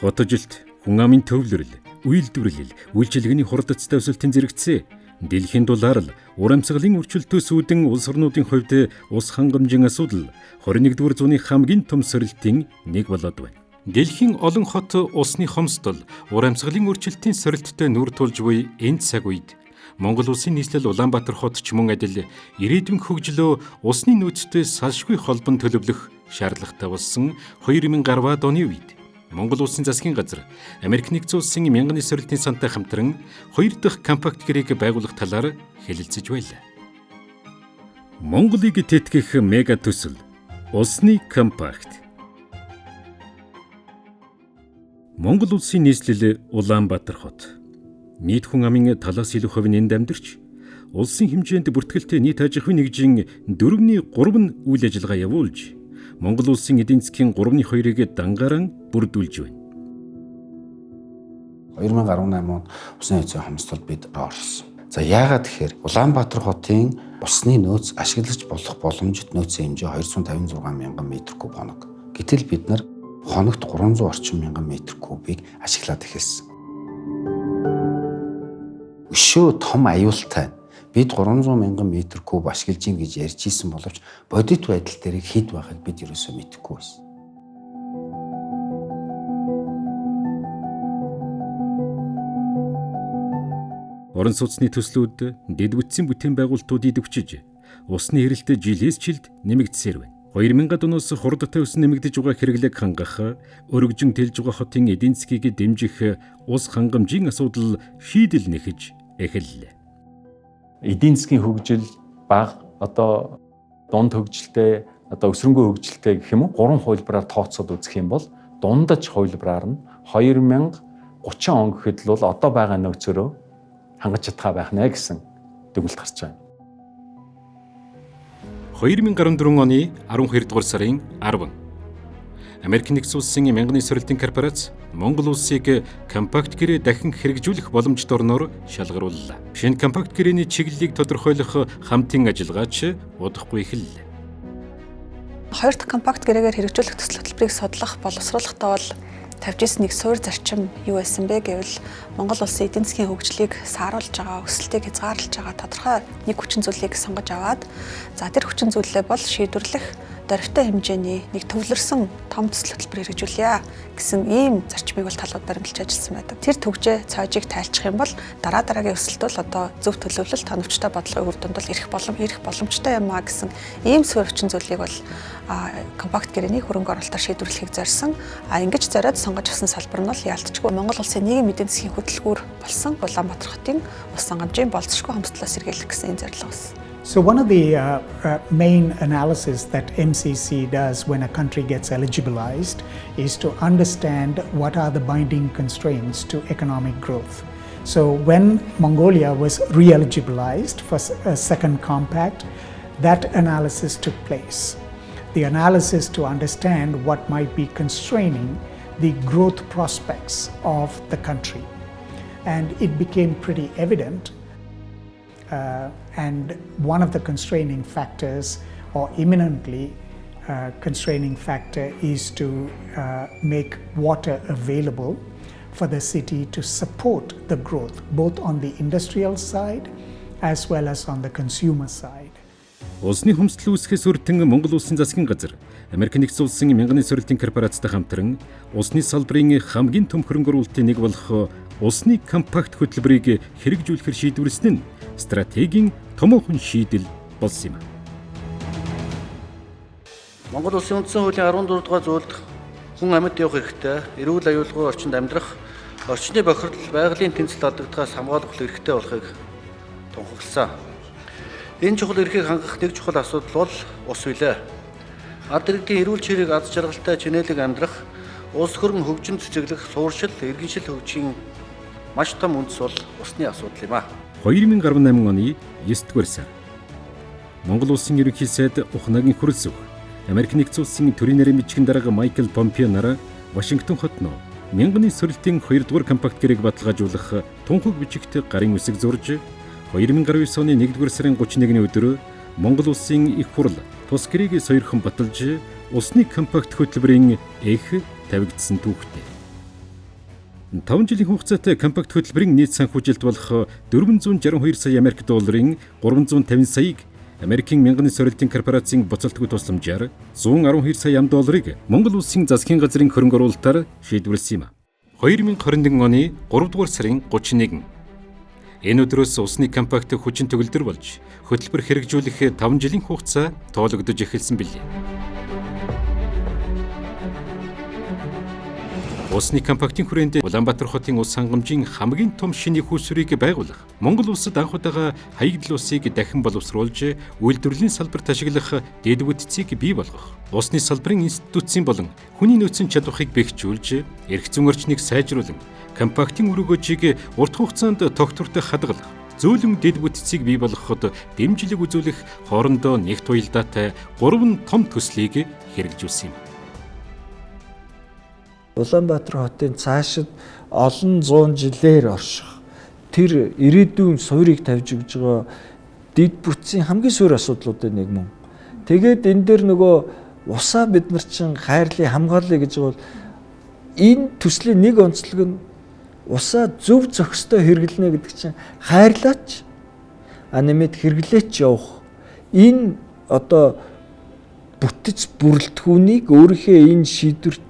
Хотожилт, хүн амын төвлөрөл, үйлдвэрлэл, үйлчилгээний хурдцтай өсөлтөнд зэрэгцээ. Дэлхийн дулаар л ур амьсгалын өрчлөлтөөс үүдэн улс орнуудын хувьд ус хангамжийн асуудал 21-р зууны хамгийн том сорилтын нэг болоод байна. Дэлхийн олон хот усны хомсдол ур амьсгалын өрчлөлтийн сорилттой нүр тулж буй энэ цаг үед Монгол улсын нийслэл Улаанбаатар хот ч мөн адил ирээдүйн хөгжлөө усны нөөцтэй салшгүй холбон төлөвлөх шаардлагатай болсон 2010-ад оны үед Монгол улсын засгийн газар Америк нэгдсэн улсын мянганы сорилтын сантай хамтран 2 дахь компакт гэрээг байгуулах талаар хэлэлцэж байлаа. Монголыг тэтгэх мега төсөл усны компакт. Монгол улсын нийслэл Улаанбаатар хот нийт хүн амын талаас илүү хувь нь энд амьдарч улсын хэмжээнд бүртгэлтэй нийт аж ахуйн нэгжийн 4/3 нь үйл ажиллагаа явуулж Монгол улсын эдийн засгийн 3/2-ыг дангаран бүрдүүлж байна. 2018 онд усны эзэн хомсдолд бид орсон. За яагаад тэгэхээр Улаанбаатар хотын усны нөөц ашиглаж болох боломжит нөөцийн хэмжээ 256 мянган метр куб хоног. Гэтэл бид нар хоногт 300 орчим мянган метр кубыг ашиглаад эхэлсэн. Өшөө том аюултай. Бид 300 мянган метр куб ашиглаж ийн гэж ярьж ийсэн боловч бодит байдал дээр хэд байгааг бид ерөөсөө мэдэхгүй байсан. Орон сууцны төслүүд дэд бүтцийн бүтээн байгуулалтууд идэвхжиж усны эрэлт жилээс жилд нэмэгдсээр байна. 2000-ад оноос хурдтай өс нэмэгдэж байгаа хэрэглээг хангах, өргөжин тэлж байгаа хотын эдийн засгийг дэмжих ус хангамжийн асуудал шийдэл нэхэж эхэллээ. Эдийн засгийн хөгжил бага одоо дунд хөгжилтэй одоо өсрөнгөө хөгжилтэй гэх юм уу 3 хувилбараар тооцоод үзэх юм бол дундаж хувилбараар нь 2030 он гэхэд л бол одоо байгаа нөөцөөрөө хангаж чадхаа байх нэ гэсэн дүгнэлт гарч байна. 2014 оны 12 дугаар сарын 10 Америк нэгдсэн улсын мянганы сорилтын корпорац Монгол улсыг компакт гэрээ дахин хэрэгжүүлэх боломжит орноор шалгарууллаа. Шинэ компакт гэрээний чиглэлийг тодорхойлох хамтын ажиллагаач удахгүй эхэллээ. 2 дахь компакт гэрээгээр хэрэгжүүлэх төсөл хөтөлбөрийг судлах, боловсруулахдаа бол тавьж ирсэн нэг суурь зарчим юу байсан бэ гэвэл Монгол улсын эдийн засгийн хөгжлийг сааруулж байгаа, өсөлтийг хязгаарлаж байгаа тодорхой нэг хүчин зүйлийг сонгож аваад тэр хүчин зүйлээ бол шийдвэрлэх дөрвтэй хэмжээний нэг төвлөрсөн том төсөл хөтөлбөр хэрэгжүүлье гэсэн ийм зарчмыг бол талууд баримталж ажилласан байдаг. Тэр төгжээ цаажийг тайлчих юм бол дараагийн өсөлт бол одоо зөв төлөвлөлт, тоновчтой бодлогын үр дүнд бол ирэх боломжтой юм а гэсэн ийм суурь хүчин зүйлийг бол компакт гэрээний хөрөнгө оруулалтаар шийдвэрлэхийг зорьсон. Ингэж зориод сонгож авсан салбар нь бол яалтчгүй Монгол улсын нийгэм эдийн засгийн хөтөлбөр болсон Улаанбаатар хотын ус хангамжийн болцсошгүй хомсдлоос сэргийлэх гэсэн энэ зорилго байсан. So one of the main analysis that MCC does when a country gets eligibilized is to understand what are the binding constraints to economic growth. So when Mongolia was re-eligibilized for a second compact, that analysis took place. The analysis to understand what might be constraining the growth prospects of the country. And it became pretty evident. And one of the constraining factors, or imminently constraining factor, is to make water available for the city to support the growth, both on the industrial side as well as on the consumer side. Усны хомсдол үүсгэхээс өртөн Монгол улсын засгийн газар Америк нэгдсэн улсын мянганы сорилтын корпорацтай хамтран усны салбарын хамгийн том хөрөнгө оруулалтын нэг болох усны компакт хөтөлбөрийг хэрэгжүүлэхээр шийдвэрлсэн нь стратегийн томоохон шийдэл болсон юм. Монгол улсын үндсэн хуулийн 14 дугаар зүйлд хүн амьд явах хэрэгтэй, эрүүл аюулгүй орчинд амьдрах, орчны бохирдол, байгалийн тэнцэл алдагдахаас хамгаалах хэрэгтэй болохыг тунхагласан. Энэ чухал эрхийг хангах нэг чухал асуудал бол ус билээ. Ард иргэдийн эрүүл чирийг аз жаргалтай чинээлэг амьдрах, улс хөрөн хөгжин цэцэглэх, сууршил, иргэншил хөгжийн маш том үндэс бол усны асуудал юм а. 2018 оны 9 дугаар сар Монгол улсын ерөнхий сайд Ухнагийн хөрөлсөв Америк нэгдсэн улсын төрийн нарийн бичгийн дарга Майкл Помпео нараа Вашингтон хотноо мянганы сорилтын 2 дугаар компакт гэрээг баталгаажуулах тунхаг бичигт гарын үсэг зурж 2019 оны 1 дугаар сарын 31-ний өдөр Монгол улсын их хурл тус гэрээг сойрхон баталж усны компакт хөтөлбөрийн эх тавигдсан түүхтэй. 5 жилийн хугацаатай компакт хөтөлбөрийн нийт санхүүжилт болох 462 сая Америк долларын 350 саяыг Америкийн мянган сорилтын корпорацийн буцалтгүй тусламжаар 112 сая $, Монгол улсын засгийн газрын хөрөнгө оруулалтаар шийдвэрлсэн юм. 2021 оны 3 дугаар сарын 31. Энэ өдрөөс усны компакт хүчин төгөлдөр болж хөтөлбөр хэрэгжүүлэх 5 жилийн хугацаа тоологдож эхэлсэн билээ. Усны компактын хүрээнд Улаанбаатар хотын ус хангамжийн хамгийн том шинэ хүүсвэрийг байгуулах, Монгол улсад анх удаага хаягдл усыг дахин боловсруулж үйлдвэрлэлийн салбарт ашиглах дэд бүтцийг бий болгох, усны салбарын институцийн болон хүний нөөцийн чадварыг бэхжүүлж, эрх зүйн орчныг сайжруулан, компактын өргөөжийг урт хугацаанд тогтвортой хадгалах, зөөлөн дэд бүтцийг бий болгоход дэмжлэг үзүүлэх хоорондоо нэгт уялдаатай 3 том төслийг хэрэгжүүлсэн юм. Улаанбаатар хотын цаашид олон 100 жилээр орших тэр ирээдүйн суурийг тавьж өгж байгаа дэд бүтцийн хамгийн суур асуудлуудын нэг мөн. Тэгээд энэ дээр нөгөө усаа бид нар чинь хайрлыг хамгаалъя гэж бол энэ төслийн нэг онцлог нь усаа зөв зохистой хэрэглэнэ гэдэг чинь хайрлаач нэмээд хэрэглээч явах. Энэ одоо бүтэц бүрэлдэхүүнийг өөрийнхөө энэ шийдвэрт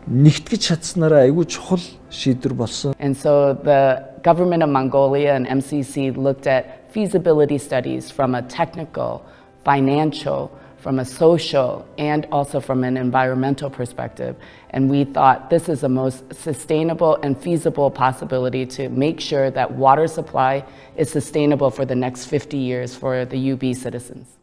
нэгтгэж чадсанараа айгүй чухал шийдвэр болсон. And so the government of Mongolia and MCC looked at feasibility studies from a technical, financial, from a social, and also from an environmental perspective. And we thought this is the most sustainable and feasible possibility to make sure that water supply is sustainable for the next 50 years for the UB citizens.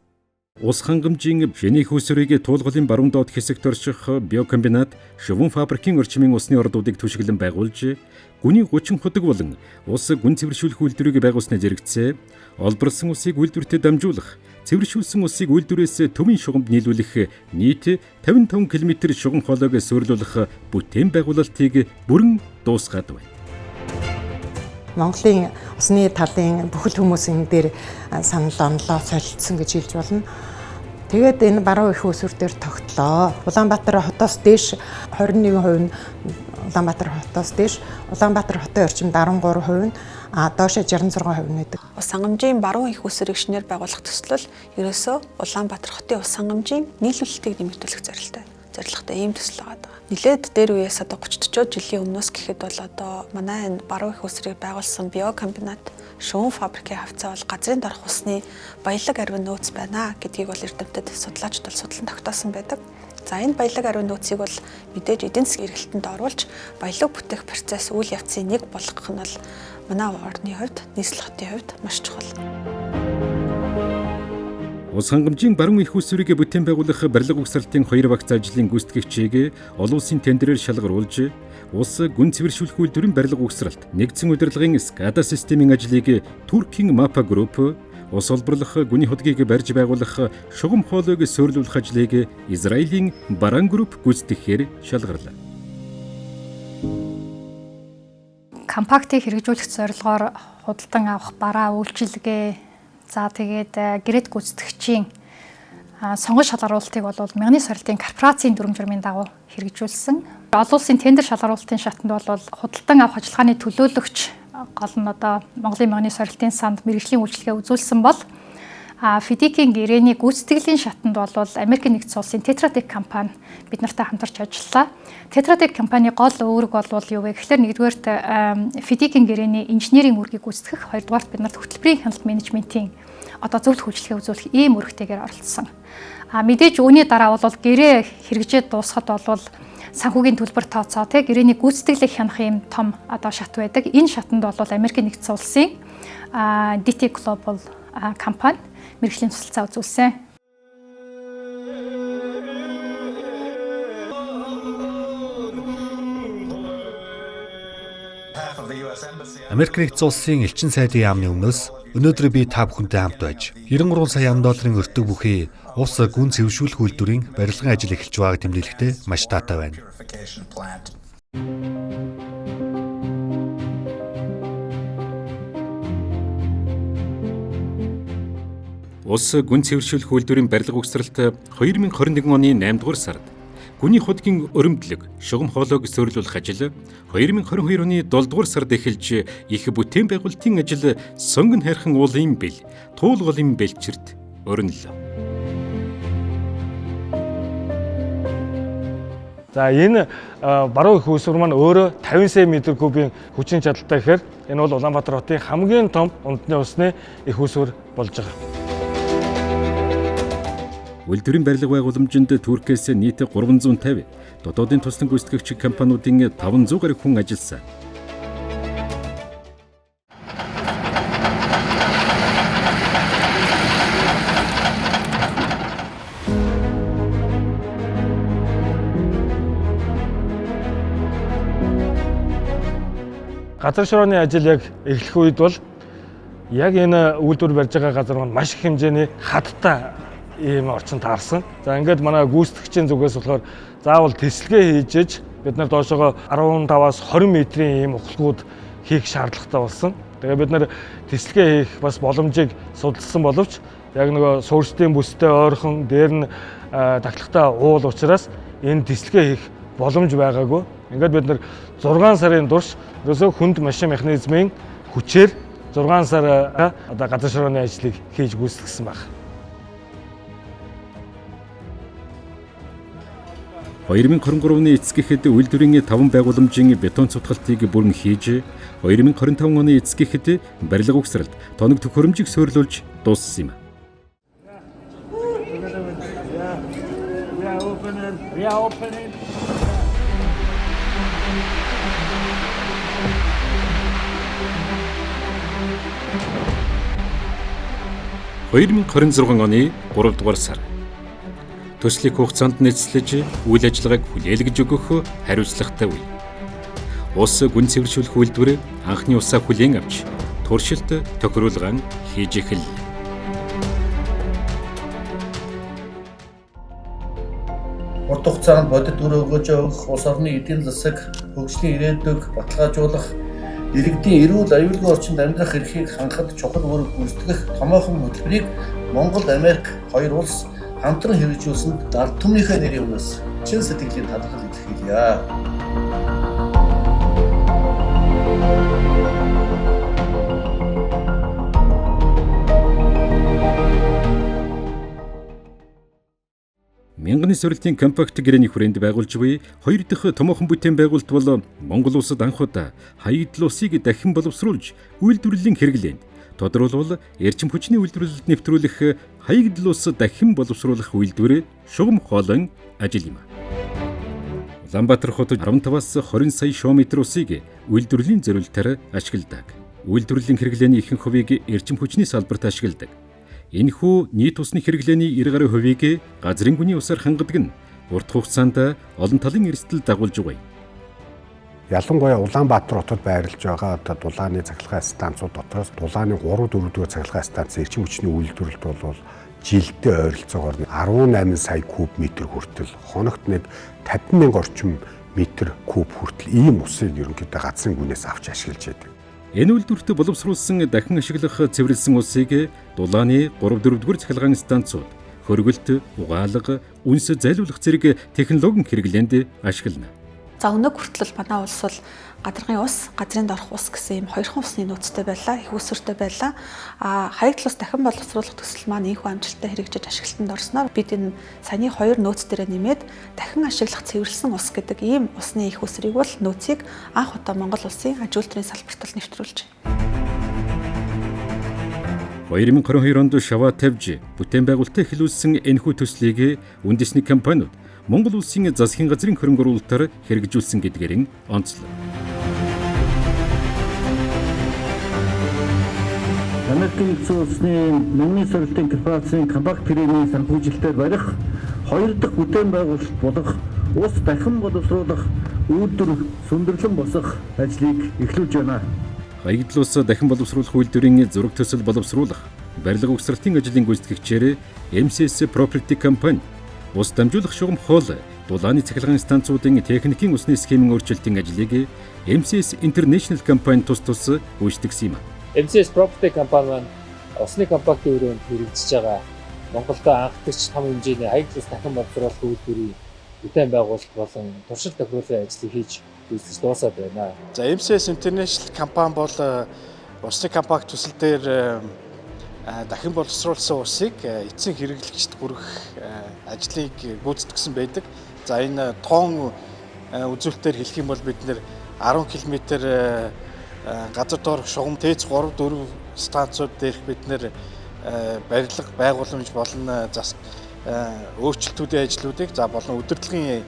Ус хангамжийн шинэ хүүсвэрийг туулгалын баруун доод хэсэгт орших биокомбинат, шувуу фабрикийн орчмын усны ордуудыг түшиглэн байгуулж, гүний 30 худаг болон ус гүн цэвэршүүлэх үйлдвэрийг байгуулснаа зэрэгцээ, олборлсон усыг үйлдвэртээ дамжуулах, цэвэршүүлсэн усыг үйлдвэрээс төвийн шугамд нийлүүлэх нийт 55 км шугам хоолойг суйрлуулах бүтээн байгуулалтыг бүрэн дуусгаад байна. Монголын усны талын бүхэл хүмүүс энэ дээр санал онлоо солилцсон гэж хэлж болно. Тэгээд энэ баруун их усүр дээр тогтлоо. Улаанбаатар хотоос дээш 21% нь Улаанбаатар хотоос дээш, Улаанбаатар хотын орчимд 13% нь доош 66% нэдэг. Ус хангамжийн баруун их усүрийг шинээр байгуулах төслөл ерөөсөө Улаанбаатар хотын ус хангамжийн нийлүүлэлтийг нэмэгдүүлэх зорилготой ийм төсөл байгаа. Нилээд дээр үеэс одоо 30-40 жилийн өмнөөс гэхэд бол одоо манай энэ баруун их усрыг байгуулсан биокомбинат, шувуу фабрикийн хавцаа бол газрын дорх усны баялаг ариун нөөц байна гэдгийг бол эрдэмтэд судлаачд бол судлан тогтоосон байдаг. За энэ баялаг ариун нөөцийг бол мэдээж эдийн засгийн эргэлтэнд оруулж баялаг бүтээх процесс үйл явцын нэг болгох нь бол манай орны хувьд, нийслэл хотын хувьд маш чухал. Ус хангамжийн баруун их усвэрийг бүтээн байгуулах барилга угсралтын 2 багц ажлын гүйцэтгэгчийг олон улсын тендерээр шалгаруулж, ус гүн цэвэршүүлэх үйлдвэрийн барилга угсралт, нэгдсэн удирдлагын SCADA системийн ажлыг Туркийн MAPA Group, ус олборлох гүний хотгийг барьж байгуулах шугам хоолойг суйрлуулах ажлыг Израилийн Баран Group гүйцэтгэхээр шалгарлаа. Компактыг хэрэгжүүлэх зорилгоор худалдан авах бараа үйлчилгээ, за тэгээд гэрээт гүйцэтгэгчийн сонгон шалгаруулалтыг бол мянган сорилтын корпорацийн дүрм журмын дагуу хэрэгжүүлсэн. Олон улсын тендер шалгаруулалтын шатанд бол худалдан авах ажиллагааны төлөөлөгч гол нь одоо Монголын мянган сорилтын санд мэргэжлийн үйлчилгээ үзүүлсэн бол FIDIC-ийн гэрээний гүйцэтгэлийн шатанд бол Америкийн нэгдсэн улсын Tetra Tech компани бид нартай хамтарч ажиллалаа. Tetra Tech компани гол үүрэг бол юу вэ гэхээр нэгдүгээрт FIDIC-ийн гэрээний инженерийн үүргийг гүйцэтгэх, хоёрдугаарт бид нарт хөтөлбөрийн хяналт менежментийн одоо зөвлөх үйлчилгээ үзүүлэх ийм үүрэгтэйгээр оролцсон. Мэдээж үүний дараа бол гэрээ хэрэгжээд дуусахад бол санхүүгийн төлбөр тооцоо гэрээний гүйцэтгэлийг хянах ийм том одоо шат байдаг. Энэ шатанд бол Америкийн нэгдсэн улсын DT Global компани мэргэжлийн тусалцаа үзүүлсэн. Америк нэгдсэн улсын элчин сайдын яамны өмнөөс өнөөдөр би та бүхэнтэй хамт байж 93 сая $, өртөг бүхий ус гүн цэвэршүүлэх үйлдвэрийн барилгын ажил эхэлж байгааг тэмдэглэхдээ маш таатай байна. Ус гүн цэвэршүүлэх үйлдвэрийн барилга угсралт 2021 оны 8 дугаар сард Хүний худгийн өрөмдлөг, шугам хоолойг суйрлуулах ажил 2022 оны 7 дугаар сард эхэлж их бүтээн байгуулалтын ажил сонгон хайрхан уулын бэл, туулгалын бэлчирт өрнөлөө. За энэ баруун их усур маань өөрөө 50 сая метр кубын хүчин чадалтай гэхээр энэ бол Улаанбаатар хотын хамгийн том унтны усны их усур болж байгаа. Үйлдвэрийн барилга байгууламжинд Туркээс нийт 350, дотоодын туслан гүйцэтгэгч компаниудын 500 гаруй хүн ажилласан. Газар шорооны ажил яг эхлэх үед бол яг энэ үйлдвэр барьж байгаа газар маань маш их хэмжээний хаттай ийм орчин таарсан. За ингээд манай гүйцэтгэгчийн зүгээс болохоор заавал тэслэгээ хийж бид нар доошоо 15-аас 20 метрийн ийм ухалгууд хийх шаардлагатай болсон. Тэгээ бид нар тэслэгээ хийх бас боломжийг судалсан боловч яг нөгөө суурьшдын бүстэй ойрхон дээр нь тахлагтай уул учраас энэ тэслэгээ хийх боломж байгаагүй. Ингээд бид нар 6 сарын турш ерөөсөө хүнд машин механизмын хүчээр 6 сар одоо газар шорооны ажлыг хийж гүйцэтгсэн байна. 2023 оны эцгэхэд үйлдвэрийн 5 байгууламжийн бетон цутгалтыг бүрэн хийж 2025 оны эцгэхэд барилга угсралд тоног төхөөрөмжийг суйрлуулж дууссан юм. (2026 оны 3 дугаар сар) төслийг хугацаанд нийцлэж үйл ажиллагааг хүлээлгэж өгөх хариуцлагатай үе. Ус гүн цэвэршүүлэх үйлдвэр анхны усаа хүлээн авч туршилт тохируулгаан хийж эхэллээ. Урт хугацаанд бодит үр өгөөж өгөх, улс орны эдийн засаг, хөгжлийн ирээдүйг баталгаажуулах, иргэдийн эрүүл аюулгүй орчинд амьдрах эрхийг хангахад чухал үүрэг гүйцэтгэх томоохон хөтөлбөрийг Монгол, Америк хоёр улс хамтран хэрэгжүүлсэнд ард түмнийхээ нэрийн өмнөөс чин сэтгэлийн талархал илэрхийлье. Мянганы сорилтын компакт гэрээний хүрээнд байгуулж буй хоёр дахь томоохон бүтээн байгуулалт бол Монгол улсад анх удаа хаягдл усыг дахин боловсруулж үйлдвэрлэлийн хэрэглээнд тодорхойлбол эрчим хүчний үйлдвэрлэлд нэвтрүүлэх хаягдл ус дахин боловсруулах үйлдвэр шугам хоолойн ажил юм. Улаанбаатар хотод 15-аас 20 сая шометр усыг үйлдвэрлэлийн зорилтоор ашигладаг. Үйлдвэрлэлийн хэрэглээний ихэнх хувийг эрчим хүчний салбарт ашигладаг. Энэхүү нийт усны хэрэглээний 90 гаруй хувийг газрын гүний усаар хангадаг нь урт хугацаанд олон талын эрсдэл дагуулж байгаа юм. Ялангуяа Улаанбаатар хотод байрлаж байгаа одоо дулааны цахилгаан станцууд дотроос дулааны 3-4 дугаар цахилгаан станц эрчим хүчний үйлдвэрлэлд бол жилдээ ойролцоогоор 18 сая куб метр хүртэл хоногт нэг 50,000 орчим метр куб хүртэл ийм усыг ерөнхийдөө газрын гүнээс авч ашиглаж байдаг. Энэ үйлдвэрт боловсруулсан дахин ашиглах цэвэрлсэн усыг дулааны 3-4 дугаар цахилгаан станцууд хөргөлт, угаалга, үнс зайлуулах зэрэг технологийн хэрэглээнд ашиглана. За өнөөг хүртэл манай улс бол гадаргын ус, газрын дорх ус гэсэн ийм хоёрхан усны нөөцтэй байлаа, их усүртэй байлаа. Хаягдл ус дахин боловсруулах төсөл маань ийхүү амжилттай хэрэгжиж ашиглалтанд орсноор бид энэ саяны хоёр нөөц дээр нэмээд дахин ашиглах цэвэрлсэн ус гэдэг ийм усны их усрыг бол нөөцийг анх удаа Монгол улсын аж үйлдвэрийн салбарт нэвтрүүлж байна. 2022 онд шаваа тавьж бүтээн байгуулалтаа эхлүүлсэн энэхүү төслийг үндэсний компаниуд Монгол улсын засгийн газрын хөрөнгө оруулалтаар хэрэгжүүлсэн гэдгээр нь онцлог. Америкийн нэгдсэн улсны мянган сорилтын корпорацийн компакт гэрээний санхүүжилтээр барих хоёр дахь бүтээн байгуулалт болох ус дахин боловсруулах үйлдвэр сүндэрлэн босох ажлыг эхлүүлж байна. Хаягдл ус дахин боловсруулах үйлдвэрийн зураг төсөл боловсруулах барилга угсралтын ажлын гүйцэтгэгчээр MCS Property компани ус дамжуулах шугам хоол дулааны цахилгаан станцуудын техникийн усны схемийн өөрчлөлтийн ажлыг MCS International компани тус гүйцэтгсэн юм. MCS Property компани маань усны компакт өрөөнд хэрэгжиж байгаа Монголд анхдагч том хэмжээний хаягдл ус дахин боловсруулах үйлдвэрийн бүтээн байгуулалт болон туршилт тохируулсан ажлыг хийж үзэж дуусаад байна. За MCS International компани бол усны компакт төсөл дээр дахин боловсруулсан усыг эцсийн хэрэглэгчд хүргэх ажлыг гүйцэтгэсэн байдаг. За энэ тоон үзүүлэлтээр хэлэх юм бол бид нэр 10 км газар доорх шугам ТЭЦ 3-4 станцууд дээрх бид нэр барилга байгууламж болон өөрчлөлтүүдийн ажлуудыг за болон удирдлагын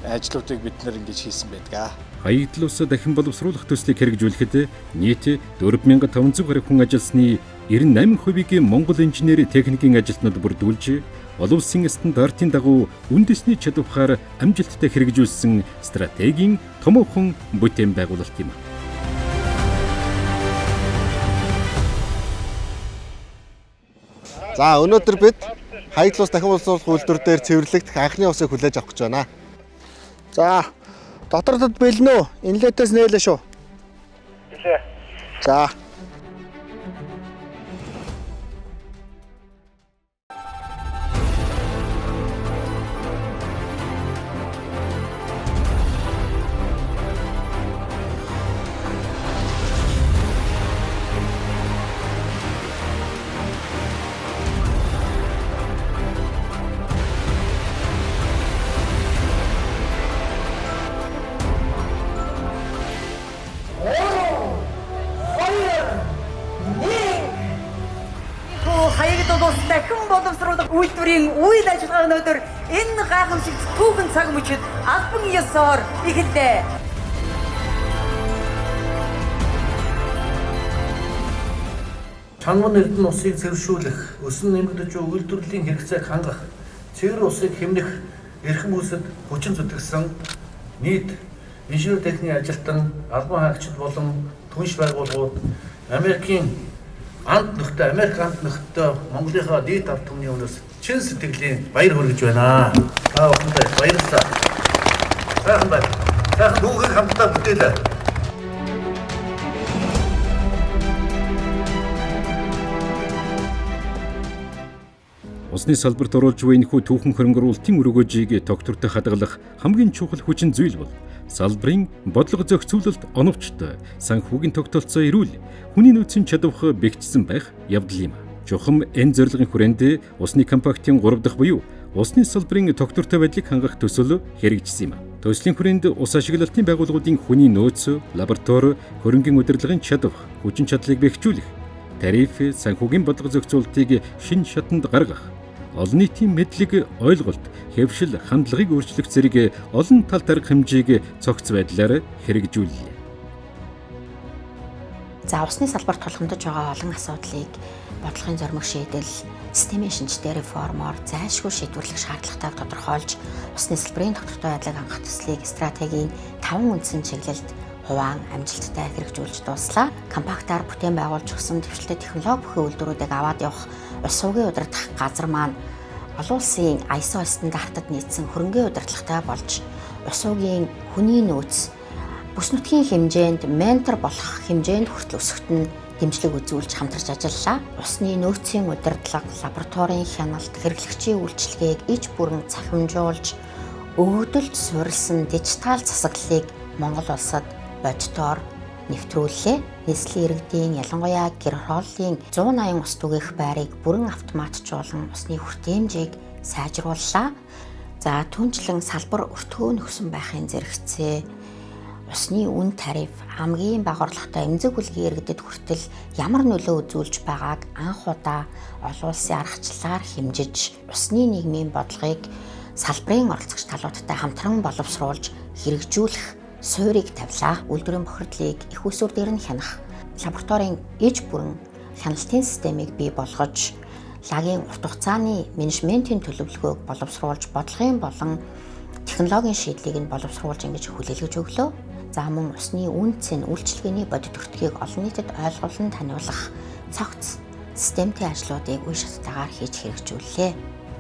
ажлуудыг бид нэр ингэж хийсэн байдаг. Хаягдл ус дахин боловсруулах төслийг хэрэгжүүлэхэд нийт 4500 гаруй хүн ажилласны 98%-ийг Монгол инженери техникийн ажилтнууд бүрдүүлж, олон улсын стандартын дагуу үндэсний чадвараар амжилттай хэрэгжүүлсэн стратегийн томоохон бүтээн байгуулалт юм. За өнөөдөр бид хаягдл ус дахин боловсруулах үйлдвэр дээр цэвэрлэгдэх анхны усыг хүлээж авах гэж байна. За дотордод бэлнэ үү? Инлетээс нээлээ шүү. Билээ. За. Хаягдл ус дахин боловсруулах үйлдвэрийн үйл ажиллагаа өнөөдөр энэ гайхамшигт түүхэн цаг мөчид албан ёсоор эхэллээ. Чанган эрдэнэ усыг цэвэршүүлэх, өсөн нэмэгдэж буй үйлдвэрлэлийн хэрэгцээг хангах, цэвэр усыг хэмнэх эрхэм үүсэд хүчин зүтгэсэн нийт инженер техникийн ажилтан, албан хаагчид болон түнш байгууллагууд Америк анд нөхдөд Монголынхаа дээд ард түмний өмнөөс чин сэтгэлийн баяр хүргэж байна. Та бүхэндээ баярлалаа. Сайхан байна. Сайхан бүгд хамтдаа бүтээлээ. Усны салбарт оруулж буй энэхүү түүхэн хөрөнгө оруулалтын өргөөжийг тогтвортой хадгалах хамгийн чухал хүчин зүйл бол салбарын бодлого зохицуулалт оновчтой, санхүүгийн тогтолцоо эрүүл, хүний нөөцийн чадвар бэхжсэн байх явдал юм. Чухам энэ зорилгын хүрээнд усны компактын 3 дахь буюу усны салбарын тогтвортой байдлыг хангах төсөл хэрэгжсэн юм. Төслийн хүрээнд ус ашиглалтын байгууллагуудын хүний нөөц, лаборатори, хөрөнгийн удирдлагын чадвар, хүчин чадлыг бэхжүүлэх, тариф, санхүүгийн бодлого зохицуулалтыг шинэ шатанд гаргах, олон нийтийн мэдлэг, ойлголт, хэвшил, хандлагыг өөрчлөх зэрэг олон талт арга хэмжээг цогц байдлаар хэрэгжүүллээ. За усны салбарт тулгамдж байгаа олон асуудлыг бодлогын зоримог шийдэл, системийн шинжтэй реформоор зайлшгүй шийдвэрлэх шаардлагатайг тодорхойлж, усны салбарын тогтвортой байдлыг хангах төслийг стратегийн 5 үндсэн чиглэлд хуваан амжилттай хэрэгжүүлж дууслаа. Компактаар бүтээн байгуулж өгсөн дэвшилтэй технологи бүхий үйлдвэрүүдийг аваад явах ус сувгийн удирдах газар маань олон улсын ISO стандартад нийцсэн хөрөнгөний удирдлагатай болж ус сувгийн хүний нөөц бүс нутгийн хэмжээнд ментор болох хэмжээнд хүртэл өсөхт нь дэмжлэг үзүүлж хамтарч ажиллалаа. Усны нөөцийн удирдлага, лабораторийн хяналт, хэрэглэгчийн үйлчилгээг иж бүрэн цахимжуулж өгөгдөлд суурилсан дижитал засаглалыг Монгол улсад бодитоор нэвтрүүллээ. Нийслэлийн иргэдийн ялангуяа гэр хорооллын 180 ус түгээх байрыг бүрэн автоматжуулан усны хүртээмжийг сайжрууллаа. За түнчлэн салбар өртгөө нөхсөн байхын зэрэгцээ усны үн тариф хамгийн бага орлоготой эмзэг бүлгийн иргэдэд хүртэл ямар нөлөө үзүүлж байгааг анх удаа олон улсын аргачлалаар хэмжиж усны нийгмийн бодлогыг салбарын оролцогч талуудтай хамтран боловсруулж хэрэгжүүлэх суурийг тавилаа. Үйлдвэрийн бохирдлыг их усүр дээр нь хянах, лабораторийн иж бүрэн хяналтын системийг бий болгож, лагийн урт хугацааны менежментийн төлөвлөгөөг боловсруулж, бодлогын болон технологийн шийдлийг нь боловсруулж ингэж хүлээлгэж өглөө. За мөн усны үн цэн үйлчилгээний бодит өртгийг олон нийтэд ойлгуулан таниулах цогц системтэй ажлуудыг үе шаттайгаар хийж хэрэгжүүллээ.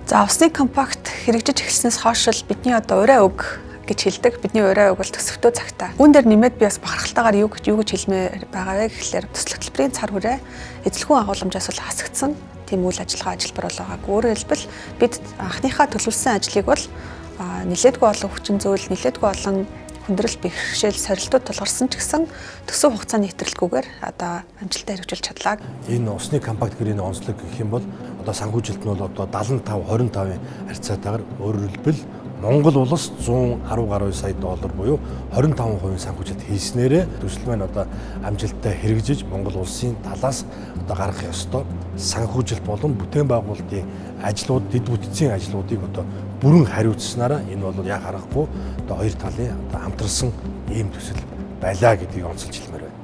За усны компакт хэрэгжиж эхэлснээс хойш л бидний одоо урай өг гэж хэлдэг. Бидний урай өг бол төсөвтөө цагтаа. Үүн дээр нэмээд би бас бахархалтайгаар юу гэж хэлмээр байгаа вэ гэхлээр төсөл хөтөлбөрийн цар хүрээ эзлэхүүн агуулмжаас бол хасагдсан тийм үйл ажиллагаа ажилбар болоогаагүй. Өөрөөр хэлбэл бид анхныхаа төлөвлөсөн ажлыг бол нэлээдгүй олон хүчин зүйл, нэлээдгүй олон хүндрэл бэрхшээл сорилтууд тулгарсан ч гэсэн төсөв хугацааны хэтрэлгүйгээр одоо амжилттай хэрэгжүүлж чадлаа. Энэ усны компакт гэрээний онцлог гэх юм бол одоо санхүүжилт нь бол одоо 75-25-ийн харьцаатайгаар өөрөөр хэлбэл Монгол улс 110 гаруй сая доллар буюу 25% санхүүжилт хийснээрээ төсөл маань одоо амжилттай хэрэгжиж Монгол улсын талаас одоо гарах ёстой санхүүжилт болон бүтээн байгуулалтын ажлууд, дэд бүтцийн ажлуудыг одоо бүрэн хариуцснараа энэ бол яг харахгүй одоо хоёр талын одоо хамтарсан ийм төсөл байлаа гэдгийг онцолж хэлмээр байна.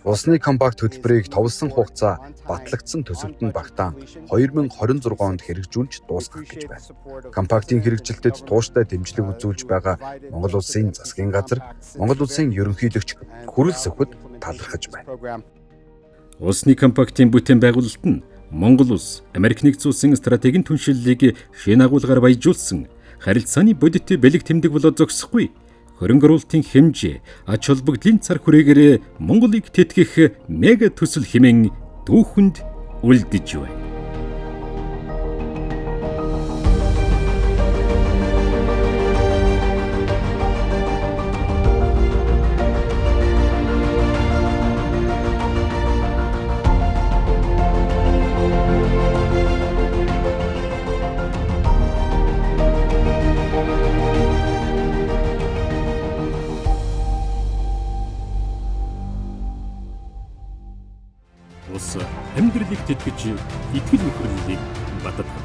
Усны компакт хөтөлбөрийг товлсон хугацаа батлагдсан төсөвт нь багтаан 2026 онд хэрэгжүүлж дуусгах гэж байна. Компактын хэрэгжилтэд тууштай дэмжлэг үзүүлж байгаа Монгол Улсын засгийн газар, Монгол Улсын ерөнхийлөгч Хүрэл Сүхбэд талархаж байна. Усны компактын бүтээн байгуулалт нь Монгол Улс, Америк нэгдсэн улсын стратегийн түншлэлийг шинэ агуулгаар баяжуулсан харилцааны бодит бэлэг тэмдэг болоод зогсохгүй. Хөрөнгө оруулалтын хэмжээ, ач холбогдлын цар хүрээгээр Монголыг тэтгэх мега төсөл хэмээн түүхэнд үлдэж байна. Ус амьдралыг тэтгэж итгэл нөхөрлөлийг баталдаг.